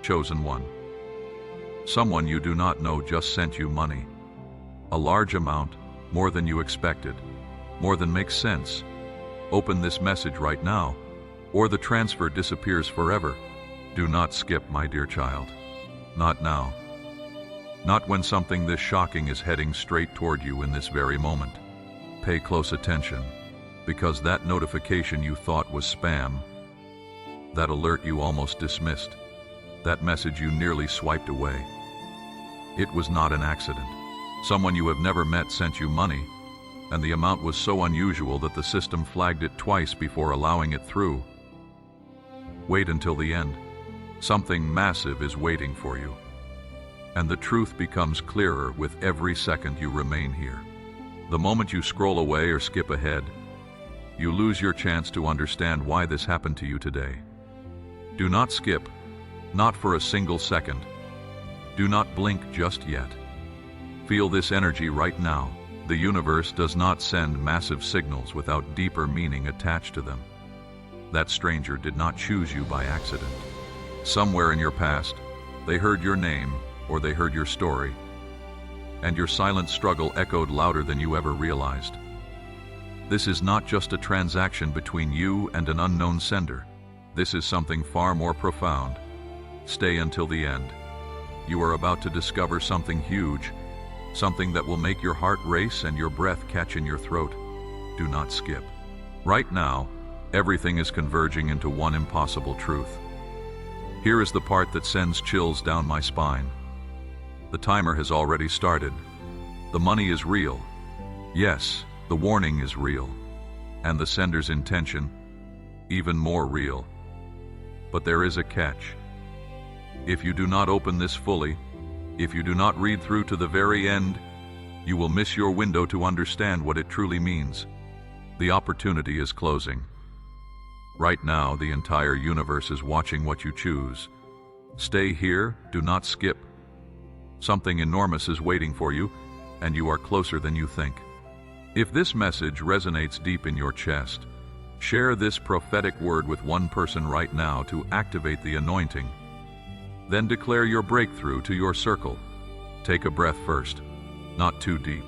chosen one. Someone you do not know just sent you money. A large amount, more than you expected, more than makes sense. Open this message right now, or the transfer disappears forever. Do not skip, my dear child. Not now. Not when something this shocking is heading straight toward you in this very moment. Pay close attention, because that notification you thought was spam, that alert you almost dismissed, that message you nearly swiped away, it was not an accident. Someone you have never met sent you money, and the amount was so unusual that the system flagged it twice before allowing it through. Wait until the end. Something massive is waiting for you. And the truth becomes clearer with every second you remain here. The moment you scroll away or skip ahead, you lose your chance to understand why this happened to you today. Do not skip, not for a single second. Do not blink just yet. Feel this energy right now. The universe does not send massive signals without deeper meaning attached to them. That stranger did not choose you by accident. Somewhere in your past, they heard your name or they heard your story, and your silent struggle echoed louder than you ever realized. This is not just a transaction between you and an unknown sender. This is something far more profound. Stay until the end. You are about to discover something huge, something that will make your heart race and your breath catch in your throat. Do not skip. Right now, everything is converging into one impossible truth. Here is the part that sends chills down my spine. The timer has already started. The money is real. Yes, the warning is real. And the sender's intention, even more real. But there is a catch. If you do not open this fully, if you do not read through to the very end, you will miss your window to understand what it truly means. The opportunity is closing. Right now, the entire universe is watching what you choose. Stay here, do not skip. Something enormous is waiting for you, and you are closer than you think. If this message resonates deep in your chest, share this prophetic word with one person right now to activate the anointing. Then declare your breakthrough to your circle. Take a breath first, not too deep.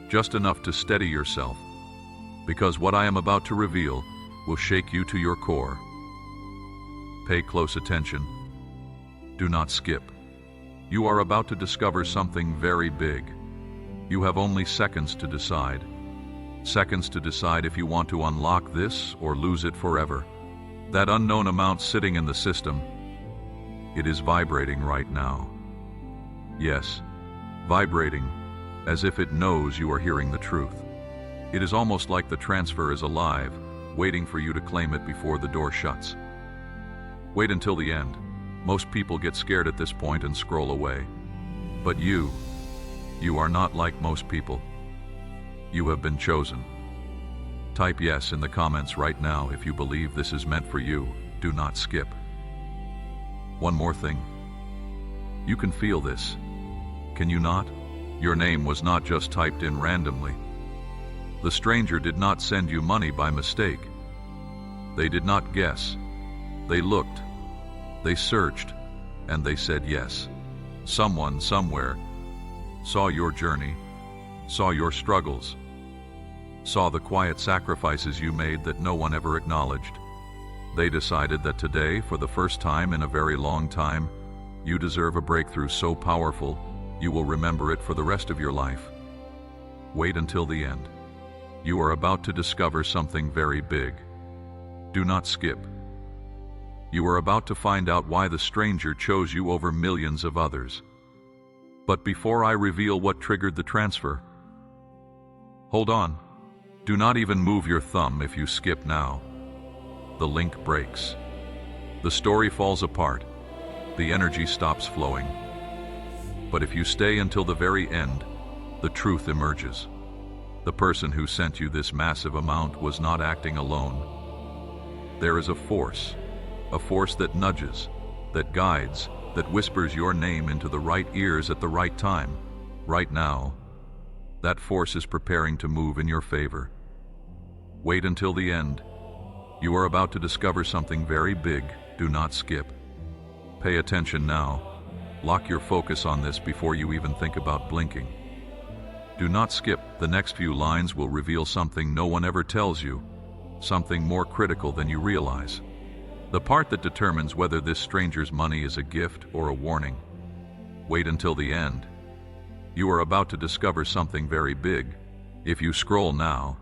Just enough to steady yourself, because what I am about to reveal will shake you to your core. Pay close attention. Do not skip. You are about to discover something very big. You have only seconds to decide. Seconds to decide if you want to unlock this or lose it forever. That unknown amount sitting in the system, it is vibrating right now. Yes, vibrating, as if it knows you are hearing the truth. It is almost like the transfer is alive, waiting for you to claim it before the door shuts. Wait until the end. Most people get scared at this point and scroll away. But you are not like most people. You have been chosen. Type yes in the comments right now if you believe this is meant for you. Do not skip. One more thing. You can feel this. Can you not? Your name was not just typed in randomly. The stranger did not send you money by mistake. They did not guess. They looked. They searched. And they said yes. Someone, somewhere, saw your journey, saw your struggles, saw the quiet sacrifices you made that no one ever acknowledged. They decided that today, for the first time in a very long time, you deserve a breakthrough so powerful, you will remember it for the rest of your life. Wait until the end. You are about to discover something very big. Do not skip. You are about to find out why the stranger chose you over millions of others. But before I reveal what triggered the transfer, hold on. Do not even move your thumb if you skip now. The link breaks. The story falls apart. The energy stops flowing. But if you stay until the very end, the truth emerges. The person who sent you this massive amount was not acting alone. There is a force that nudges, that guides, that whispers your name into the right ears at the right time. Right now, that force is preparing to move in your favor. Wait until the end. You are about to discover something very big. Do not skip. Pay attention now. Lock your focus on this before you even think about blinking. Do not skip. The next few lines will reveal something no one ever tells you, something more critical than you realize. The part that determines whether this stranger's money is a gift or a warning. Wait until the end. You are about to discover something very big. If you scroll now,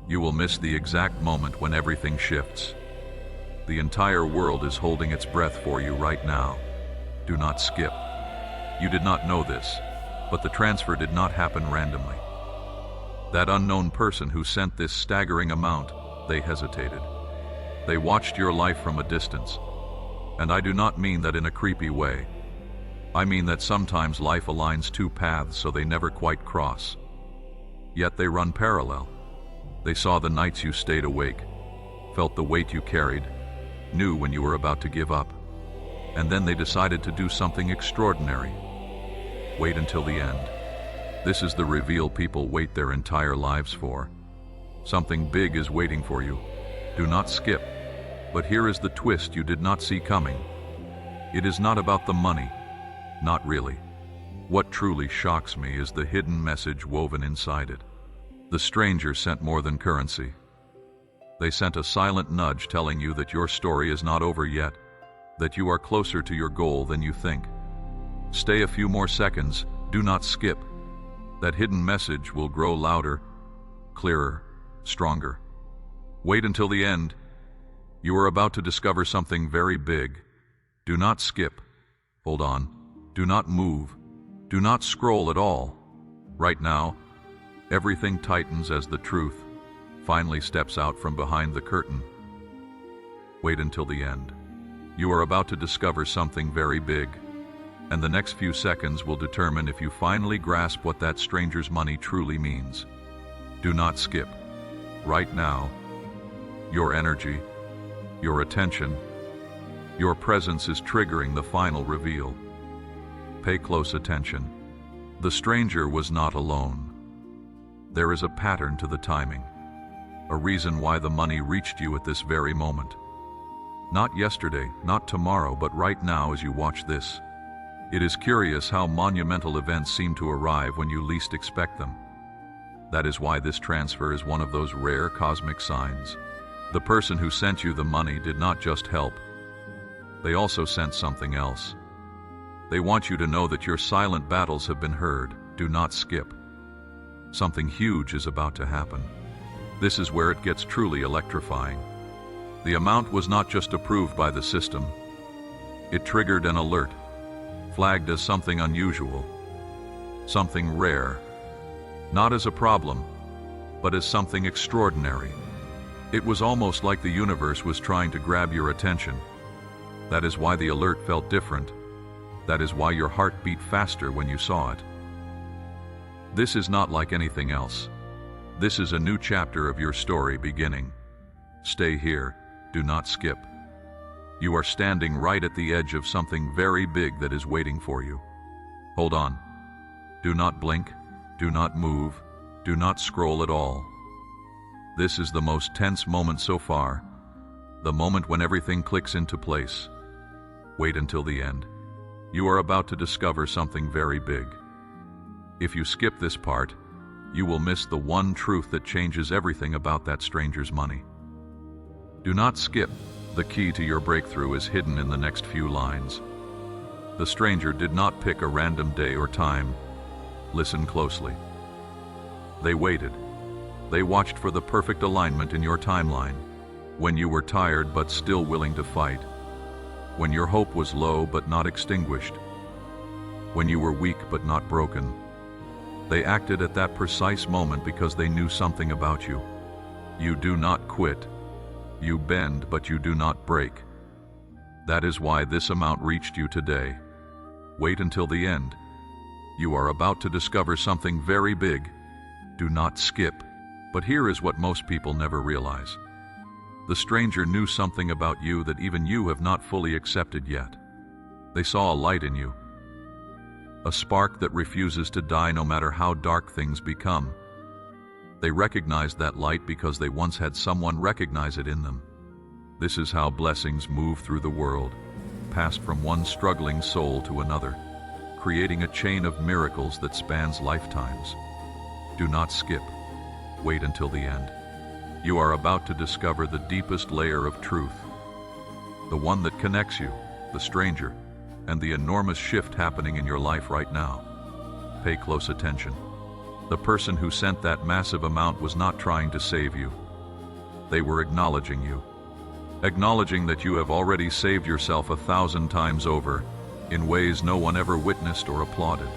you will miss the exact moment when everything shifts. The entire world is holding its breath for you right now. Do not skip. You did not know this, but the transfer did not happen randomly. That unknown person who sent this staggering amount, they hesitated. They watched your life from a distance. And I do not mean that in a creepy way. I mean that sometimes life aligns two paths so they never quite cross. Yet they run parallel. They saw the nights you stayed awake, felt the weight you carried, knew when you were about to give up. And then they decided to do something extraordinary. Wait until the end. This is the reveal people wait their entire lives for. Something big is waiting for you. Do not skip. But here is the twist you did not see coming. It is not about the money. Not really. What truly shocks me is the hidden message woven inside it. The stranger sent more than currency. They sent a silent nudge telling you that your story is not over yet, that you are closer to your goal than you think. Stay a few more seconds, do not skip. That hidden message will grow louder, clearer, stronger. Wait until the end. You are about to discover something very big. Do not skip. Hold on. Do not move. Do not scroll at all. Right now, everything tightens as the truth finally steps out from behind the curtain. Wait until the end. You are about to discover something very big, and the next few seconds will determine if you finally grasp what that stranger's money truly means. Do not skip. Right now, your energy, your attention, your presence is triggering the final reveal. Pay close attention. The stranger was not alone. There is a pattern to the timing, a reason why the money reached you at this very moment. Not yesterday, not tomorrow, but right now as you watch this. It is curious how monumental events seem to arrive when you least expect them. That is why this transfer is one of those rare cosmic signs. The person who sent you the money did not just help. They also sent something else. They want you to know that your silent battles have been heard. Do not skip. Something huge is about to happen. This is where it gets truly electrifying. The amount was not just approved by the system. It triggered an alert, flagged as something unusual, something rare, not as a problem, but as something extraordinary. It was almost like the universe was trying to grab your attention. That is why the alert felt different. That is why your heart beat faster when you saw it. This is not like anything else. This is a new chapter of your story beginning. Stay here. Do not skip. You are standing right at the edge of something very big that is waiting for you. Hold on. Do not blink. Do not move. Do not scroll at all. This is the most tense moment so far. The moment when everything clicks into place. Wait until the end. You are about to discover something very big. If you skip this part, you will miss the one truth that changes everything about that stranger's money. Do not skip. The key to your breakthrough is hidden in the next few lines. The stranger did not pick a random day or time. Listen closely. They waited. They watched for the perfect alignment in your timeline. When you were tired but still willing to fight. When your hope was low but not extinguished. When you were weak but not broken. They acted at that precise moment because they knew something about you. You do not quit. You bend, but you do not break. That is why this amount reached you today. Wait until the end. You are about to discover something very big. Do not skip. But here is what most people never realize. The stranger knew something about you that even you have not fully accepted yet. They saw a light in you. A spark that refuses to die no matter how dark things become. They recognized that light because they once had someone recognize it in them. This is how blessings move through the world. passed from one struggling soul to another, creating a chain of miracles that spans lifetimes. Do not skip. Wait until the end. You are about to discover the deepest layer of truth, the one that connects you, the stranger, and the enormous shift happening in your life right now. Pay close attention. The person who sent that massive amount was not trying to save you. They were acknowledging you. Acknowledging that you have already saved yourself 1,000 times over, in ways no one ever witnessed or applauded.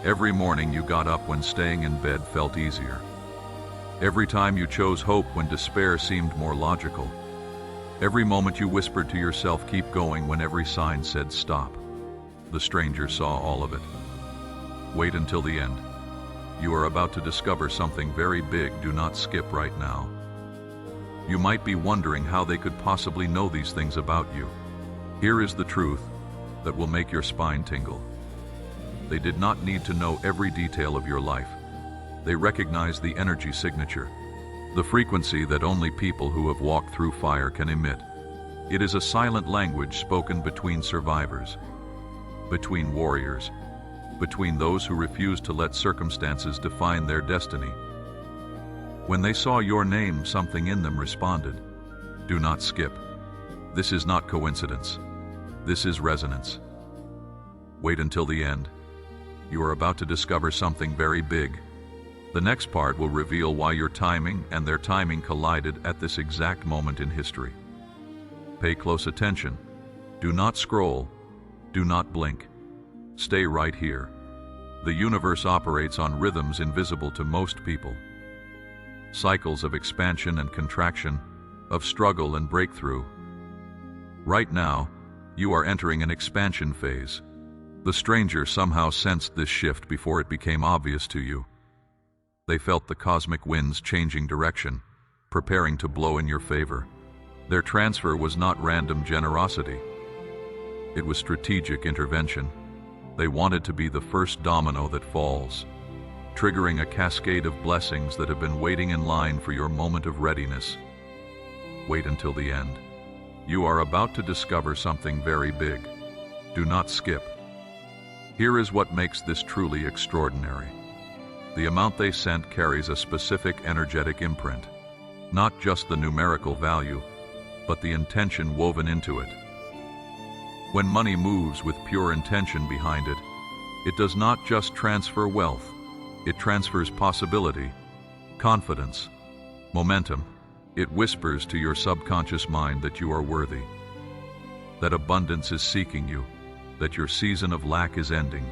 Every morning you got up when staying in bed felt easier. Every time you chose hope when despair seemed more logical. Every moment you whispered to yourself, keep going, when every sign said stop. The stranger saw all of it. Wait until the end. You are about to discover something very big. Do not skip right now. You might be wondering how they could possibly know these things about you. Here is the truth that will make your spine tingle. They did not need to know every detail of your life. They recognized the energy signature, the frequency that only people who have walked through fire can emit. It is a silent language spoken between survivors, between warriors, between those who refuse to let circumstances define their destiny. When they saw your name, something in them responded. Do not skip. This is not coincidence. This is resonance. Wait until the end. You are about to discover something very big. The next part will reveal why your timing and their timing collided at this exact moment in history. Pay close attention. Do not scroll. Do not blink. Stay right here. The universe operates on rhythms invisible to most people. Cycles of expansion and contraction, of struggle and breakthrough. Right now, you are entering an expansion phase. The stranger somehow sensed this shift before it became obvious to you. They felt the cosmic winds changing direction, preparing to blow in your favor. Their transfer was not random generosity. It was strategic intervention. They wanted to be the first domino that falls, triggering a cascade of blessings that have been waiting in line for your moment of readiness. Wait until the end. You are about to discover something very big. Do not skip. Here is what makes this truly extraordinary. The amount they sent carries a specific energetic imprint, not just the numerical value, but the intention woven into it. When money moves with pure intention behind it, it does not just transfer wealth, it transfers possibility, confidence, momentum. It whispers to your subconscious mind that you are worthy, that abundance is seeking you, that your season of lack is ending.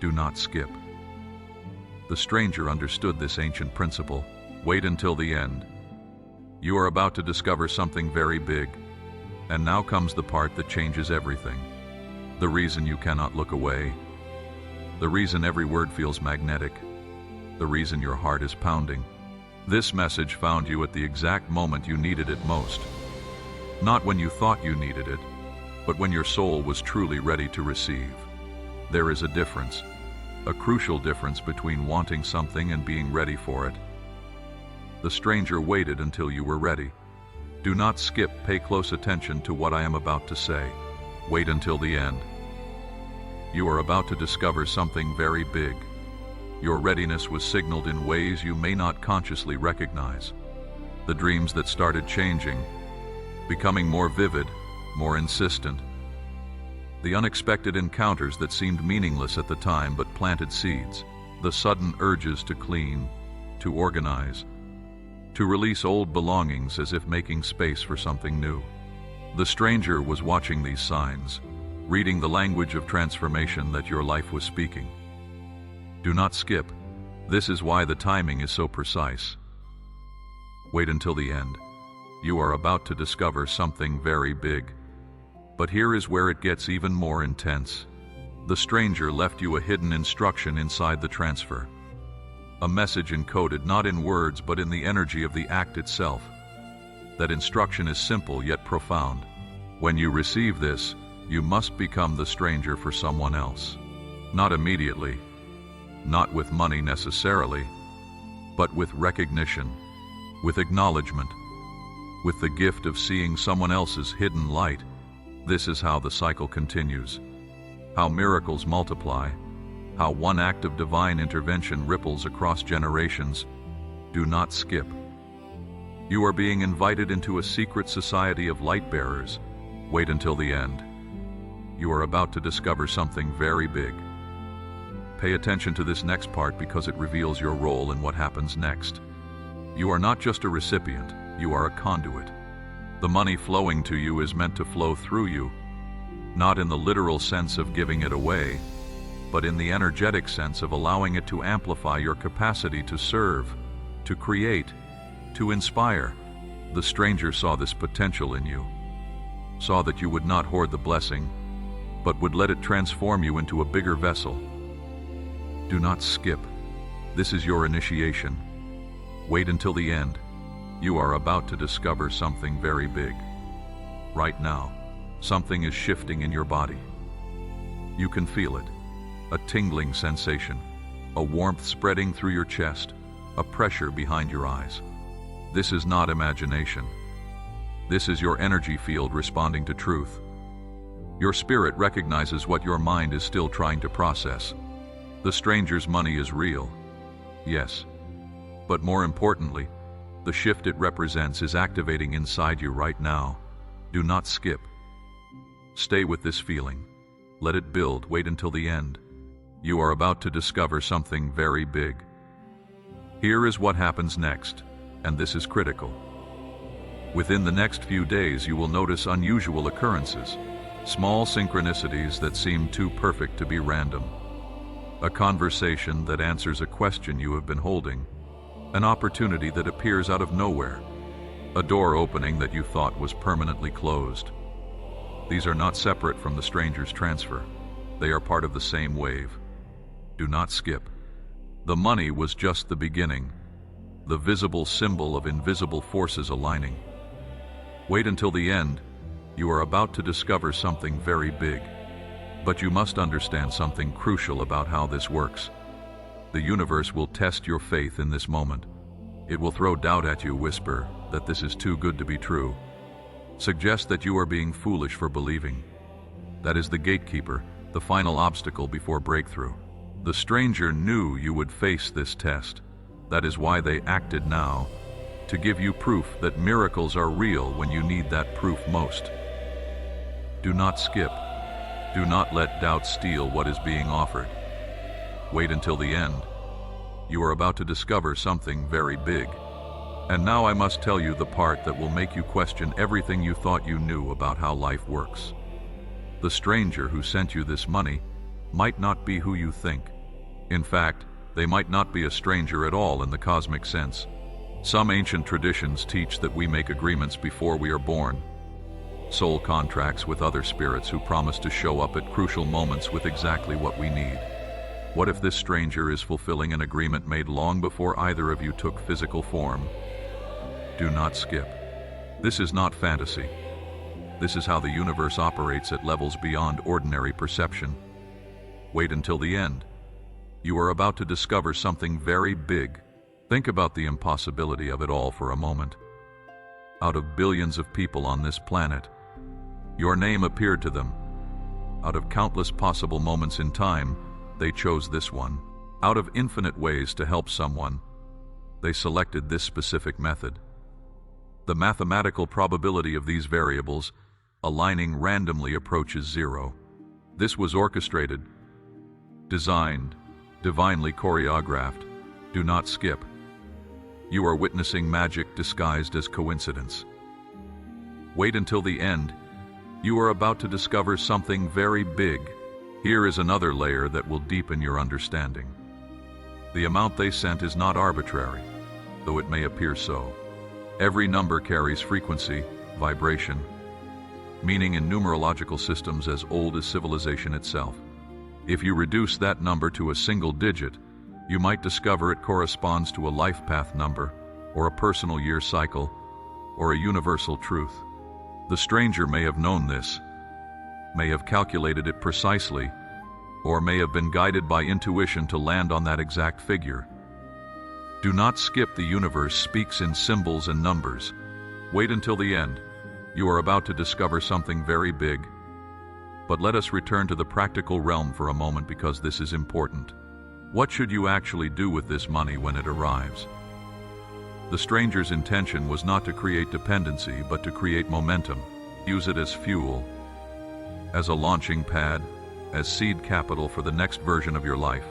Do not skip. The stranger understood this ancient principle. Wait until the end. You are about to discover something very big. And now comes the part that changes everything. The reason you cannot look away. The reason every word feels magnetic. The reason your heart is pounding. This message found you at the exact moment you needed it most. Not when you thought you needed it, but when your soul was truly ready to receive. There is a difference, a crucial difference between wanting something and being ready for it. The stranger waited until you were ready. Do not skip. Pay close attention to what I am about to say. Wait until the end. You are about to discover something very big. Your readiness was signaled in ways you may not consciously recognize. The dreams that started changing, becoming more vivid, more insistent. The unexpected encounters that seemed meaningless at the time but planted seeds. The sudden urges to clean, to organize, to release old belongings as if making space for something new. The stranger was watching these signs, reading the language of transformation that your life was speaking. Do not skip. This is why the timing is so precise. Wait until the end. You are about to discover something very big. But here is where it gets even more intense. The stranger left you a hidden instruction inside the transfer. A message encoded not in words but in the energy of the act itself. That instruction is simple yet profound. When you receive this, you must become the stranger for someone else. Not immediately, not with money necessarily, but with recognition, with acknowledgement, with the gift of seeing someone else's hidden light. This is how the cycle continues, how miracles multiply, how one act of divine intervention ripples across generations. Do not skip. You are being invited into a secret society of light bearers. Wait until the end. You are about to discover something very big. Pay attention to this next part because it reveals your role in what happens next. You are not just a recipient, you are a conduit. The money flowing to you is meant to flow through you, not in the literal sense of giving it away, but in the energetic sense of allowing it to amplify your capacity to serve, to create, to inspire. The stranger saw this potential in you, saw that you would not hoard the blessing, but would let it transform you into a bigger vessel. Do not skip. This is your initiation. Wait until the end. You are about to discover something very big. Right now, something is shifting in your body. You can feel it. A tingling sensation, a warmth spreading through your chest, a pressure behind your eyes. This is not imagination. This is your energy field responding to truth. Your spirit recognizes what your mind is still trying to process. The stranger's money is real, yes, but more importantly, the shift it represents is activating inside you right now. Do not skip. Stay with this feeling. Let it build. Wait until the end. You are about to discover something very big. Here is what happens next, and this is critical. Within the next few days, you will notice unusual occurrences, small synchronicities that seem too perfect to be random. A conversation that answers a question you have been holding, an opportunity that appears out of nowhere, a door opening that you thought was permanently closed. These are not separate from the stranger's transfer. They are part of the same wave. Do not skip. The money was just the beginning, the visible symbol of invisible forces aligning. Wait until the end. You are about to discover something very big. But you must understand something crucial about how this works. The universe will test your faith in this moment. It will throw doubt at you, whisper that this is too good to be true. Suggest that you are being foolish for believing. That is the gatekeeper, the final obstacle before breakthrough. The stranger knew you would face this test. That is why they acted now, to give you proof that miracles are real when you need that proof most. Do not skip. Do not let doubt steal what is being offered. Wait until the end. You are about to discover something very big. And now I must tell you the part that will make you question everything you thought you knew about how life works. The stranger who sent you this money might not be who you think. In fact, they might not be a stranger at all in the cosmic sense. Some ancient traditions teach that we make agreements before we are born. Soul contracts with other spirits who promise to show up at crucial moments with exactly what we need. What if this stranger is fulfilling an agreement made long before either of you took physical form? Do not skip. This is not fantasy. This is how the universe operates at levels beyond ordinary perception. Wait until the end. You are about to discover something very big. Think about the impossibility of it all for a moment. Out of billions of people on this planet, your name appeared to them. Out of countless possible moments in time, they chose this one. Out of infinite ways to help someone, they selected this specific method. The mathematical probability of these variables aligning randomly approaches zero. This was orchestrated, designed, divinely choreographed. Do not skip. You are witnessing magic disguised as coincidence. Wait until the end. You are about to discover something very big. Here is another layer that will deepen your understanding. The amount they sent is not arbitrary, though it may appear so. Every number carries frequency, vibration, meaning in numerological systems as old as civilization itself. If you reduce that number to a single digit, you might discover it corresponds to a life path number, or a personal year cycle, or a universal truth. The stranger may have known this, may have calculated it precisely, or may have been guided by intuition to land on that exact figure. Do not skip. The universe speaks in symbols and numbers. Wait until the end. You are about to discover something very big, But let us return to the practical realm for a moment because this is important. What should you actually do with this money when it arrives? The stranger's intention was not to create dependency, but to create momentum. Use it as fuel, as a launching pad, as seed capital for the next version of your life.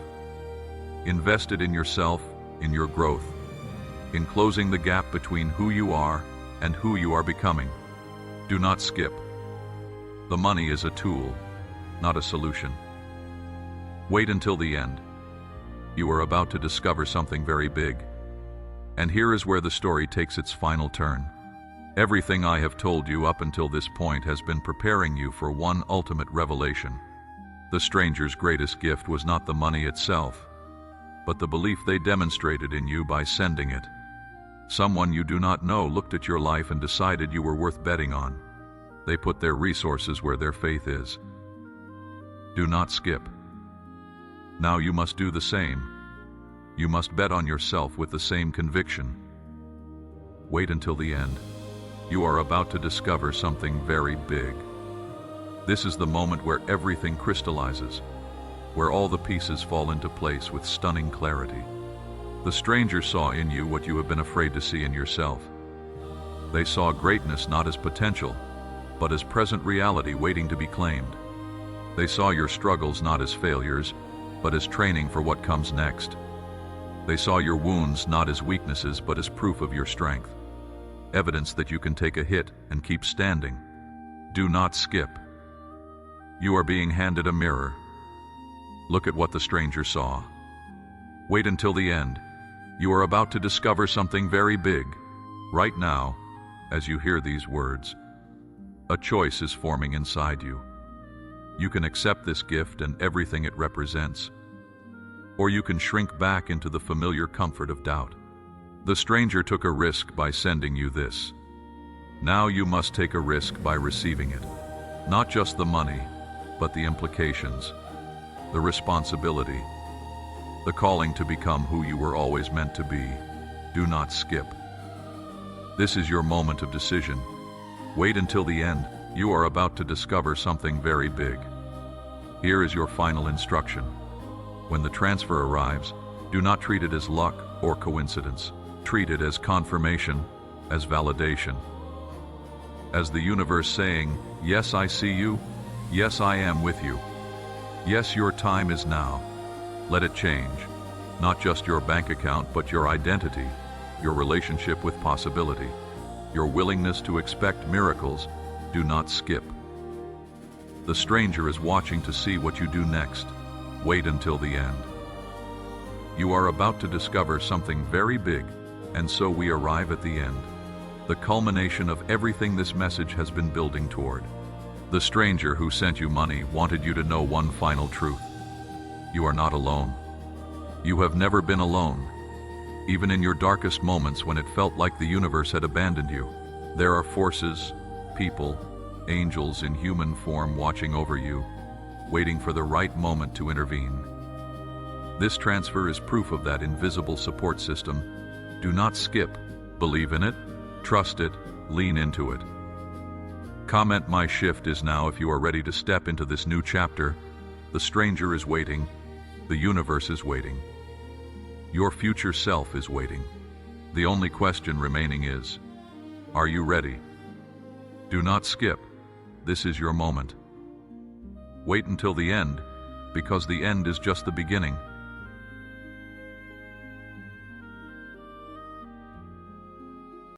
Invest it in yourself, in your growth, in closing the gap between who you are and who you are becoming. Do not skip. The money is a tool, not a solution. Wait until the end. You are about to discover something very big. And here is where the story takes its final turn. Everything I have told you up until this point has been preparing you for one ultimate revelation. The stranger's greatest gift was not the money itself, but the belief they demonstrated in you by sending it. Someone you do not know looked at your life and decided you were worth betting on. They put their resources where their faith is. Do not skip. Now you must do the same. You must bet on yourself with the same conviction. Wait until the end. You are about to discover something very big. This is the moment where everything crystallizes, where all the pieces fall into place with stunning clarity. The stranger saw in you what you have been afraid to see in yourself. They saw greatness not as potential, but as present reality waiting to be claimed. They saw your struggles not as failures, but as training for what comes next. They saw your wounds not as weaknesses, but as proof of your strength. Evidence that you can take a hit and keep standing. Do not skip. You are being handed a mirror. Look at what the stranger saw. Wait until the end. You are about to discover something very big. Right now, as you hear these words, a choice is forming inside you. You can accept this gift and everything it represents, or you can shrink back into the familiar comfort of doubt. The stranger took a risk by sending you this. Now you must take a risk by receiving it. Not just the money, but the implications, the responsibility, the calling to become who you were always meant to be. Do not skip. This is your moment of decision. Wait until the end. You are about to discover something very big. Here is your final instruction. When the transfer arrives, do not treat it as luck or coincidence. Treat it as confirmation, as validation. As the universe saying, yes, I see you. Yes, I am with you. Yes, your time is now. Let it change. Not just your bank account, but your identity, your relationship with possibility, your willingness to expect miracles. Do not skip. The stranger is watching to see what you do next. Wait until the end. You are about to discover something very big, and so we arrive at the end. The culmination of everything this message has been building toward. The stranger who sent you money wanted you to know one final truth. You are not alone. You have never been alone. Even in your darkest moments when it felt like the universe had abandoned you, there are forces, people, angels in human form watching over you, waiting for the right moment to intervene. This transfer is proof of that invisible support system. Do not skip. Believe in it, trust it, lean into it. Comment "My shift is now" if you are ready to step into this new chapter. The stranger is waiting. The universe is waiting. Your future self is waiting. The only question remaining is, are you ready? Do not skip. This is your moment. Wait until the end, because the end is just the beginning.